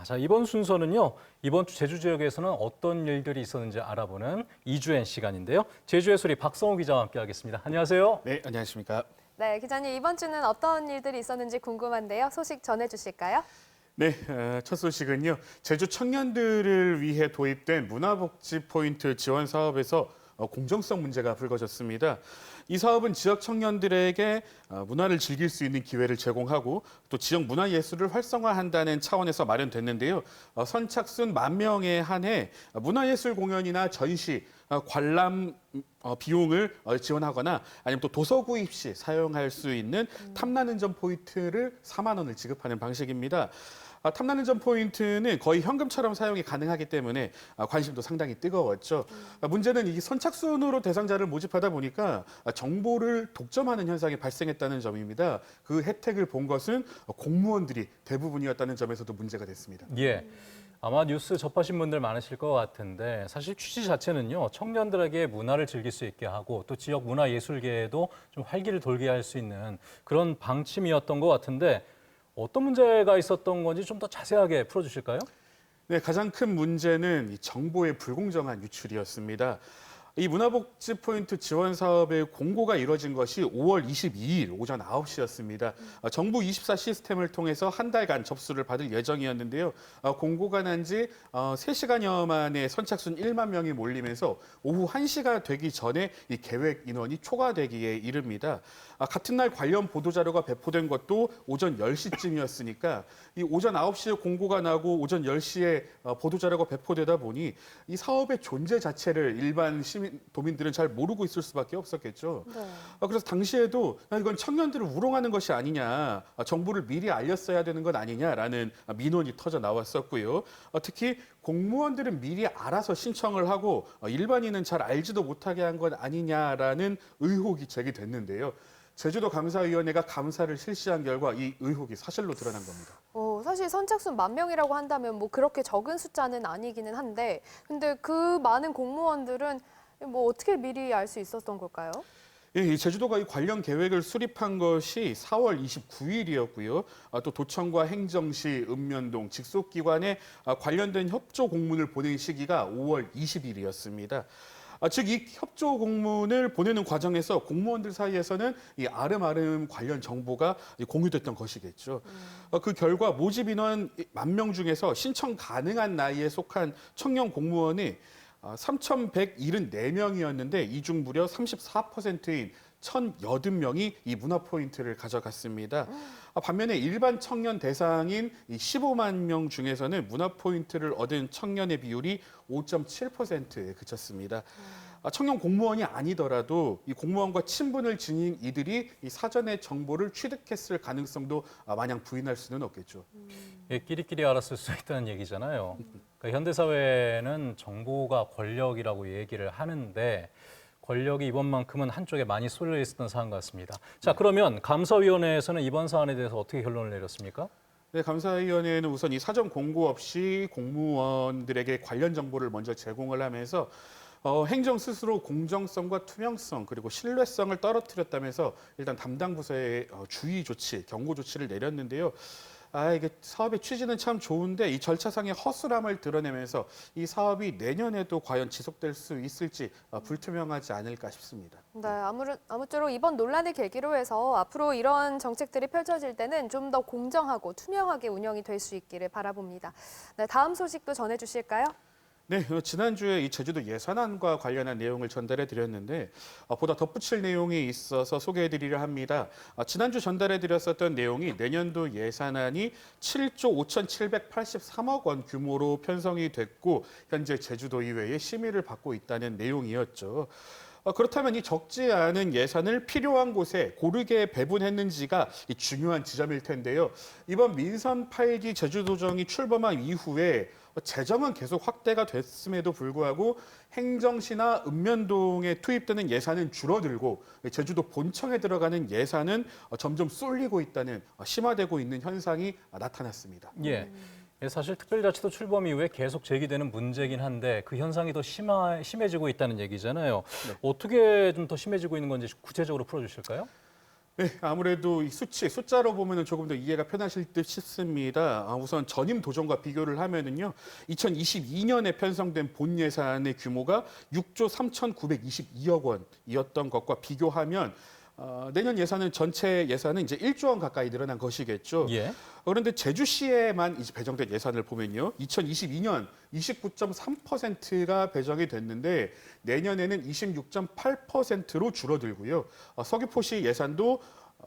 자, 이번 순서는요. 이번 주 제주 지역에서는 어떤 일들이 있었는지 알아보는 이주엔 시간인데요. 제주의 소리 박성호 기자와 함께하겠습니다. 안녕하세요. 네, 안녕하십니까. 네, 기자님 이번 주는 어떤 일들이 있었는지 궁금한데요. 소식 전해주실까요? 네, 첫 소식은요. 제주 청년들을 위해 도입된 문화복지 포인트 지원 사업에서 공정성 문제가 불거졌습니다. 이 사업은 지역 청년들에게 문화를 즐길 수 있는 기회를 제공하고 또 지역 문화예술을 활성화한다는 차원에서 마련됐는데요. 선착순 10,000명에 한해 문화예술 공연이나 전시, 관람 비용을 지원하거나 아니면 또 도서 구입 시 사용할 수 있는 탐나는 점 포인트를 4만 원을 지급하는 방식입니다. 탐나는 점 포인트는 거의 현금처럼 사용이 가능하기 때문에 관심도 상당히 뜨거웠죠. 문제는 이 선착순으로 대상자를 모집하다 보니까 정보를 독점하는 현상이 발생했다는 점입니다. 그 혜택을 본 것은 공무원들이 대부분이었다는 점에서도 문제가 됐습니다. 예. 아마 뉴스 접하신 분들 많으실 것 같은데 사실 취지 자체는요. 청년들에게 문화를 즐길 수 있게 하고 또 지역 문화예술계에도 좀 활기를 돌게 할 수 있는 그런 방침이었던 것 같은데 어떤 문제가 있었던 건지 좀 더 자세하게 풀어주실까요? 네, 가장 큰 문제는 이 정보의 불공정한 유출이었습니다. 이 문화복지 포인트 지원 사업의 공고가 이뤄진 것이 5월 22일 오전 9시였습니다. 정부 24 시스템을 통해서 한 달간 접수를 받을 예정이었는데요. 공고가 난 지 3시간여 만에 선착순 1만 명이 몰리면서 오후 1시가 되기 전에 이 계획 인원이 초과되기에 이릅니다. 같은 날 관련 보도자료가 배포된 것도 오전 10시쯤이었으니까 이 오전 9시에 공고가 나고 오전 10시에 보도자료가 배포되다 보니 이 사업의 존재 자체를 일반 도민들은 잘 모르고 있을 수밖에 없었겠죠. 네. 그래서 당시에도 이건 청년들을 우롱하는 것이 아니냐, 정보를 미리 알렸어야 되는 건 아니냐라는 민원이 터져 나왔었고요. 특히 공무원들은 미리 알아서 신청을 하고 일반인은 잘 알지도 못하게 한 건 아니냐라는 의혹이 제기됐는데요. 제주도 감사위원회가 감사를 실시한 결과 이 의혹이 사실로 드러난 겁니다. 사실 선착순 10,000명이라고 한다면 뭐 그렇게 적은 숫자는 아니기는 한데 근데 그 많은 공무원들은 뭐 어떻게 미리 알 수 있었던 걸까요? 예, 이 제주도가 이 관련 계획을 수립한 것이 4월 29일이었고요. 또 도청과 행정시, 읍면동, 직속기관에 관련된 협조 공문을 보낸 시기가 5월 20일이었습니다. 즉, 이 협조 공문을 보내는 과정에서 공무원들 사이에서는 이 아름아름 관련 정보가 공유됐던 것이겠죠. 그 결과 모집 인원 10,000명 중에서 신청 가능한 나이에 속한 청년 공무원이 3,174명이었는데 이 중 무려 34%인 1,080명이 이 문화 포인트를 가져갔습니다. 반면에 일반 청년 대상인 이 15만 명 중에서는 문화 포인트를 얻은 청년의 비율이 5.7%에 그쳤습니다. 청년 공무원이 아니더라도 이 공무원과 친분을 지닌 이들이 이 사전에 정보를 취득했을 가능성도 마냥 부인할 수는 없겠죠. 예, 끼리끼리 알았을 수 있다는 얘기잖아요. 그러니까 현대사회는 정보가 권력이라고 얘기를 하는데 권력이 이번만큼은 한쪽에 많이 쏠려 있었던 사안 같습니다. 자, 그러면 감사위원회에서는 이번 사안에 대해서 어떻게 결론을 내렸습니까? 네, 감사위원회는 우선 이 사전 공고 없이 공무원들에게 관련 정보를 먼저 제공을 하면서 행정 스스로 공정성과 투명성 그리고 신뢰성을 떨어뜨렸다면서 일단 담당 부서에 주의 조치, 경고 조치를 내렸는데요. 이게 사업의 취지는 참 좋은데 이 절차상의 허술함을 드러내면서 이 사업이 내년에도 과연 지속될 수 있을지 불투명하지 않을까 싶습니다. 네, 아무쪼록 이번 논란을 계기로 해서 앞으로 이런 정책들이 펼쳐질 때는 좀 더 공정하고 투명하게 운영이 될 수 있기를 바라봅니다. 네, 다음 소식도 전해주실까요? 네, 지난주에 이 제주도 예산안과 관련한 내용을 전달해 드렸는데 보다 덧붙일 내용이 있어서 소개해 드리려 합니다. 지난주 전달해 드렸었던 내용이 내년도 예산안이 7조 5,783억 원 규모로 편성이 됐고 현재 제주도 의회의 심의를 받고 있다는 내용이었죠. 그렇다면 이 적지 않은 예산을 필요한 곳에 고르게 배분했는지가 이 중요한 지점일 텐데요. 이번 민선 8기 제주도정이 출범한 이후에 재정은 계속 확대가 됐음에도 불구하고 행정시나 읍면동에 투입되는 예산은 줄어들고 제주도 본청에 들어가는 예산은 점점 쏠리고 있다는 심화되고 있는 현상이 나타났습니다. 예. 사실 특별자치도 출범 이후에 계속 제기되는 문제긴 한데 그 현상이 더 심해지고 있다는 얘기잖아요. 네. 어떻게 좀 더 심해지고 있는 건지 구체적으로 풀어주실까요? 네, 아무래도 이 숫자로 보면 조금 더 이해가 편하실 듯 싶습니다. 우선 전임 도전과 비교를 하면은요, 2022년에 편성된 본 예산의 규모가 6조 3,922억 원이었던 것과 비교하면 내년 예산은 전체 예산은 이제 1조 원 가까이 늘어난 것이겠죠. 예. 그런데 제주시에만 이제 배정된 예산을 보면요. 2022년 29.3%가 배정이 됐는데 내년에는 26.8%로 줄어들고요. 서귀포시 예산도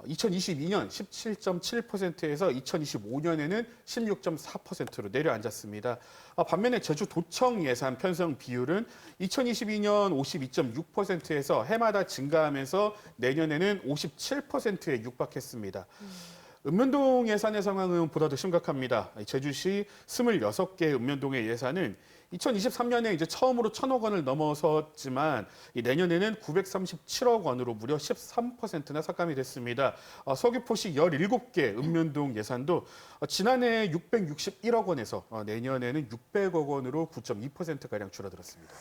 2022년 17.7%에서 2025년에는 16.4%로 내려앉았습니다. 반면에 제주도청 예산 편성 비율은 2022년 52.6%에서 해마다 증가하면서 내년에는 57%에 육박했습니다. 읍면동 예산의 상황은 보다 더 심각합니다. 제주시 26개 읍면동의 예산은 2023년에 이제 처음으로 1,000억 원을 넘어섰지만 내년에는 937억 원으로 무려 13%나 삭감이 됐습니다. 서귀포시 17개 읍면동 예산도 지난해 661억 원에서 내년에는 600억 원으로 9.2%가량 줄어들었습니다.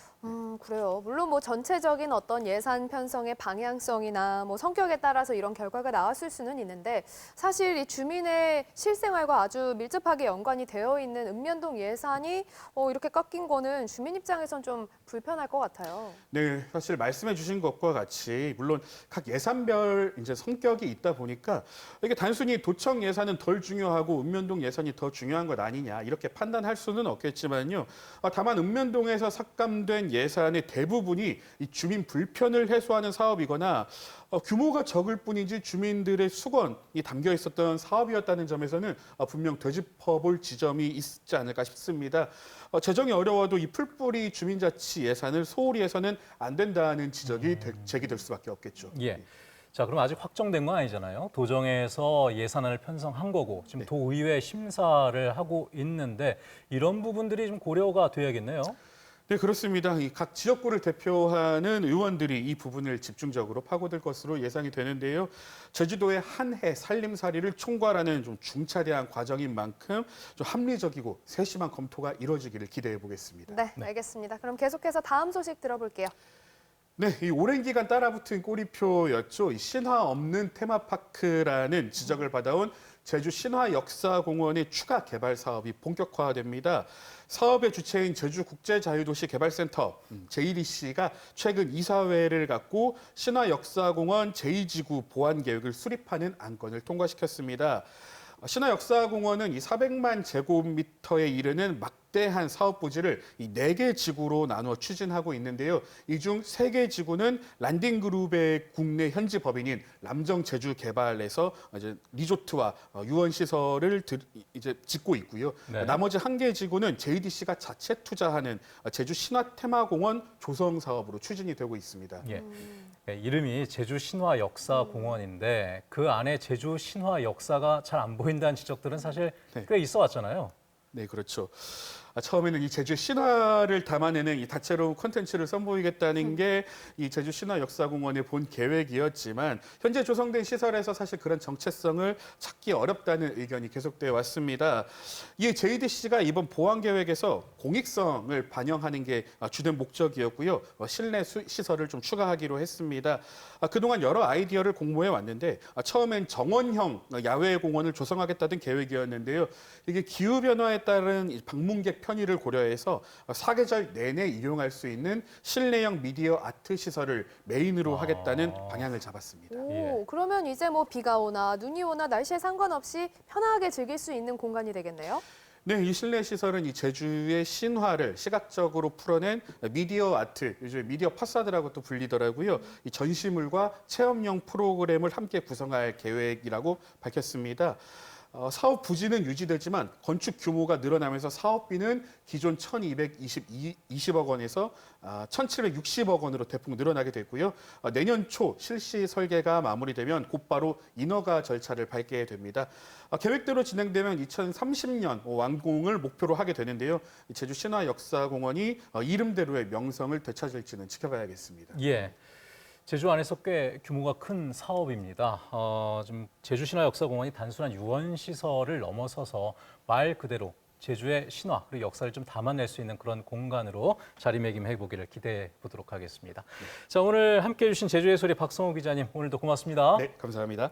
그래요. 물론 뭐 전체적인 어떤 예산 편성의 방향성이나 뭐 성격에 따라서 이런 결과가 나왔을 수는 있는데 사실 이 주민의 실생활과 아주 밀접하게 연관이 되어 있는 읍면동 예산이 이렇게 깎인 거는 주민 입장에선 좀 불편할 것 같아요. 네, 사실 말씀해 주신 것과 같이 물론 각 예산별 이제 성격이 있다 보니까 이게 단순히 도청 예산은 덜 중요하고 읍면동 예산이 더 중요한 것 아니냐 이렇게 판단할 수는 없겠지만요. 다만 읍면동에서 삭감된 예산의 대부분이 이 주민 불편을 해소하는 사업이거나 규모가 적을 뿐이지 주민들의 수건이 담겨 있었던 사업이었다는 점에서는 분명 되짚어볼 지점이 있지 않을까 싶습니다. 재정이 어려워도 이 풀뿌리 주민자치 예산을 소홀히 해서는 안 된다는 지적이 제기될 수밖에 없겠죠. 예. 자, 그럼 아직 확정된 건 아니잖아요. 도정에서 예산안을 편성한 거고 지금 도의회 심사를 하고 있는데 이런 부분들이 좀 고려가 돼야겠네요. 네, 그렇습니다. 이 각 지역구를 대표하는 의원들이 이 부분을 집중적으로 파고들 것으로 예상이 되는데요. 제주도의 한 해 살림살이를 총괄하는 좀 중차대한 과정인 만큼 좀 합리적이고 세심한 검토가 이루어지기를 기대해 보겠습니다. 네, 알겠습니다. 그럼 계속해서 다음 소식 들어볼게요. 네, 이 오랜 기간 따라붙은 꼬리표였죠. 이 신화 없는 테마파크라는 지적을 받아온 제주 신화역사공원의 추가 개발 사업이 본격화됩니다. 사업의 주체인 제주국제자유도시 개발센터 JDC가 최근 이사회를 갖고 신화역사공원 제2지구 보완 계획을 수립하는 안건을 통과시켰습니다. 신화역사공원은 이 400만 제곱미터에 이르는 막대한 사업 부지를 이 4개 지구로 나누어 추진하고 있는데요. 이 중 3개 지구는 란딩그룹의 국내 현지 법인인 람정제주개발에서 이제 리조트와 유원 시설을 이제 짓고 있고요. 네. 나머지 1개 지구는 JDC가 자체 투자하는 제주 신화테마공원 조성 사업으로 추진이 되고 있습니다. 예. 이름이 제주 신화 역사 공원인데 그 안에 제주 신화 역사가 잘 안 보인다는 지적들은 사실 꽤 있어 왔잖아요. 네, 그렇죠. 처음에는 이 제주 신화를 담아내는 이 다채로운 콘텐츠를 선보이겠다는 게 이 제주 신화역사공원의 본 계획이었지만 현재 조성된 시설에서 사실 그런 정체성을 찾기 어렵다는 의견이 계속되어 왔습니다. 이에 JDC가 이번 보완 계획에서 공익성을 반영하는 게 주된 목적이었고요. 실내 시설을 좀 추가하기로 했습니다. 그동안 여러 아이디어를 공모해 왔는데 처음엔 정원형 야외 공원을 조성하겠다던 계획이었는데요. 이게 기후 변화에 따른 방문객 편의를 고려해서 사계절 내내 이용할 수 있는 실내형 미디어 아트 시설을 메인으로 하겠다는 방향을 잡았습니다. 오, 그러면 이제 뭐 비가 오나 눈이 오나 날씨에 상관없이 편하게 즐길 수 있는 공간이 되겠네요. 네, 이 실내 시설은 이 제주의 신화를 시각적으로 풀어낸 미디어 아트, 요즘 미디어 파사드라고 또 불리더라고요. 이 전시물과 체험형 프로그램을 함께 구성할 계획이라고 밝혔습니다. 사업 부지는 유지되지만 건축 규모가 늘어나면서 사업비는 기존 1,220억 원에서 1,760억 원으로 대폭 늘어나게 됐고요. 내년 초 실시 설계가 마무리되면 곧바로 인허가 절차를 밟게 됩니다. 계획대로 진행되면 2030년 완공을 목표로 하게 되는데요. 제주 신화역사공원이 이름대로의 명성을 되찾을지는 지켜봐야겠습니다. 예. 제주 안에서 꽤 규모가 큰 사업입니다. 지금 제주신화역사공원이 단순한 유원 시설을 넘어서서 말 그대로 제주의 신화 그리고 역사를 좀 담아낼 수 있는 그런 공간으로 자리매김해 보기를 기대해 보도록 하겠습니다. 자, 오늘 함께해 주신 제주의 소리 박성호 기자님 오늘도 고맙습니다. 네, 감사합니다.